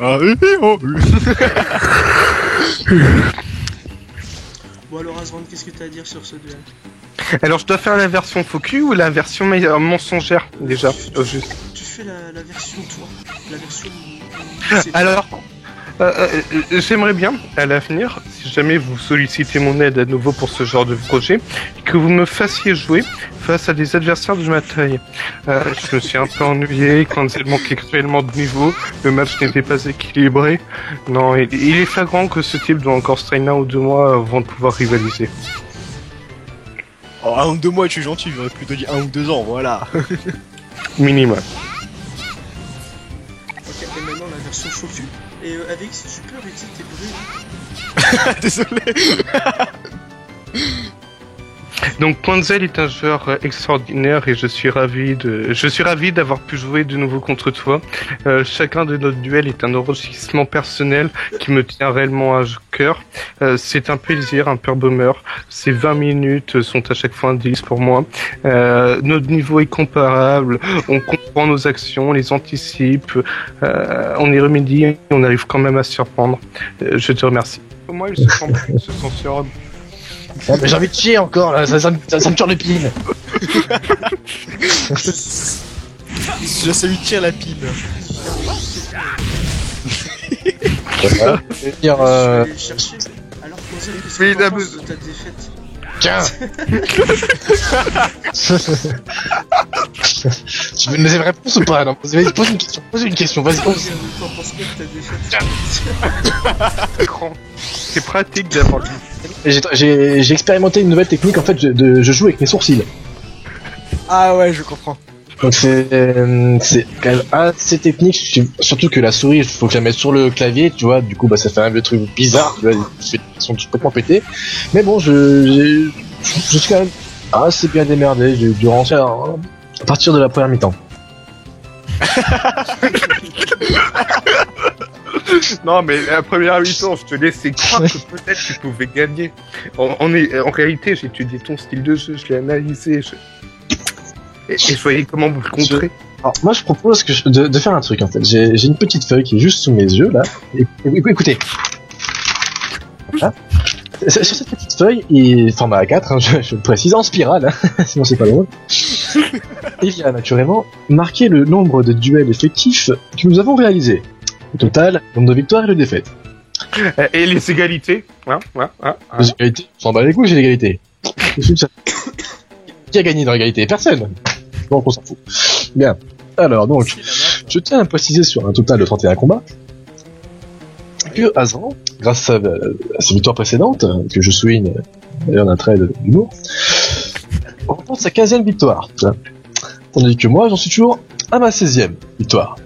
Bon alors Azran, qu'est-ce que t'as à dire sur ce duel? Alors, je dois faire la version faux cul ou la version mensongère, déjà, au juste? Tu fais la version toi, la version... Alors, j'aimerais bien, à l'avenir, si jamais vous sollicitez mon aide à nouveau pour ce genre de projet, que vous me fassiez jouer face à des adversaires de ma taille. Je me suis un peu ennuyé, quand elle manquait cruellement de niveau, le match n'était pas équilibré. Non, il est flagrant que ce type doit encore se traîner 1 ou 2 mois avant de pouvoir rivaliser. Oh, 1 ou 2 mois, tu es gentil, j'aurais plutôt dit 1 ou 2 ans, voilà. Minimum. Ok, et maintenant la version focus. Et avec, si tu peux arrêter tes bruits. Désolé. Donc Quanzel est un joueur extraordinaire et je suis ravi d'avoir pu jouer de nouveau contre toi. Chacun de nos duels est un enrichissement personnel qui me tient réellement à cœur. C'est un plaisir, un pur bonheur. Ces 20 minutes sont à chaque fois un délice pour moi. Notre niveau est comparable, on comprend nos actions, on les anticipe, on y remédie et on arrive quand même à se surprendre. Je te remercie. Moi, il se sent sur... Oh, mais j'ai envie de chier encore là, ça me tire les piles. Je sais lui tire la pile. Je vais aller chercher. Alors Quanzel, qu'est-ce que t'en penses de ta défaite? Tiens. Tu veux une deuxième réponse ou pas? Non, vas-y, pose une question, vas-y, pose. T'en penses quoi de ta défaite? Écran. C'est pratique d'avoir le... J'ai expérimenté une nouvelle technique en fait, je joue avec mes sourcils. Ah ouais, je comprends. Donc c'est quand même assez technique, surtout que la souris, il faut que je la mette sur le clavier, tu vois, du coup bah ça fait un vieux truc bizarre, tu vois, ils sont complètement pétés. Mais bon, je suis quand même assez bien démerdé, j'ai dû rentrer à partir de la première mi-temps. Non, mais la première mi-temps, je te laissais croire que peut-être tu pouvais gagner. En réalité, j'ai étudié ton style de jeu, je l'ai analysé, et je voyais comment vous le contrer. Alors, moi, je propose de faire un truc, en fait. J'ai une petite feuille qui est juste sous mes yeux, là. Écoutez. Voilà. Sur cette petite feuille, format A4, hein, je le précise, en spirale, hein, sinon c'est pas drôle. Il y a naturellement marqué le nombre de duels effectifs que nous avons réalisés. Au total, nombre de victoires et de défaites. Et les égalités, Les égalités, on s'en bat les couilles, j'ai l'égalité. Qui a gagné dans l'égalité? Personne. Donc on s'en fout. Bien. Alors donc, je tiens à préciser sur un total de 31 combats que Azran, grâce à ses victoires précédentes, que je souligne d'ailleurs d'un trait d'humour, remporte sa 15e victoire. Tandis que moi, j'en suis toujours à ma 16e victoire.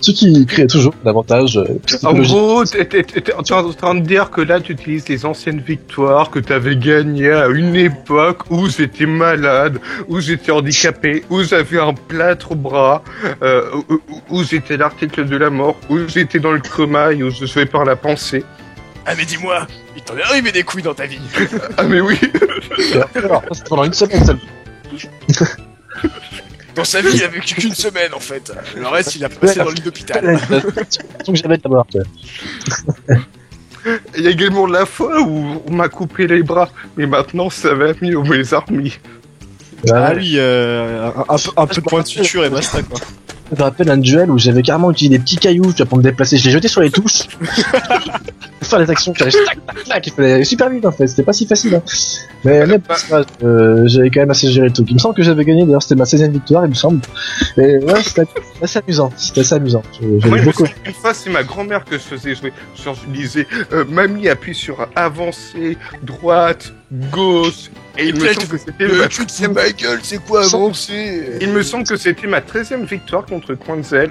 Ce qui crée toujours davantage En gros, t'es en train de dire que là, tu utilises les anciennes victoires que t'avais gagnées à une époque où j'étais malade, où j'étais handicapé, où j'avais un plâtre au bras, où j'étais l'article de la mort, où j'étais dans le coma et où je jouais par la pensée. Ah mais dis-moi, il t'en est arrivé des couilles dans ta vie. Ah mais oui. Alors, c'était pendant une semaine seule. Dans sa vie, il a vécu qu'une semaine en fait. Le reste, il a passé dans le lit d'hôpital. Donc j'avais d'abord. Il y a également la fois où on m'a coupé les bras, mais maintenant ça va mieux, on me les a remis. Ah oui, un peu de point de suture et basta quoi. Je me rappelle un duel où j'avais carrément utilisé des petits cailloux, tu vois, pour me déplacer. Je les jetais sur les touches. Pour faire les actions, tac, tac, tac. Il fallait aller super vite en fait, c'était pas si facile. Hein. Mais j'avais quand même assez géré le truc. Il me semble que j'avais gagné, d'ailleurs c'était ma 16e victoire, il me semble. Et ouais, c'était assez amusant. Moi, beaucoup. Une fois, c'est ma grand-mère que je faisais jouer. Genre, je disais, mamie appuie sur avancer, droite, gauche. Et il me semble que c'était tu te fais ma gueule, c'est quoi avancer? Il me semble que c'était ma 13e victoire contre Quanzel.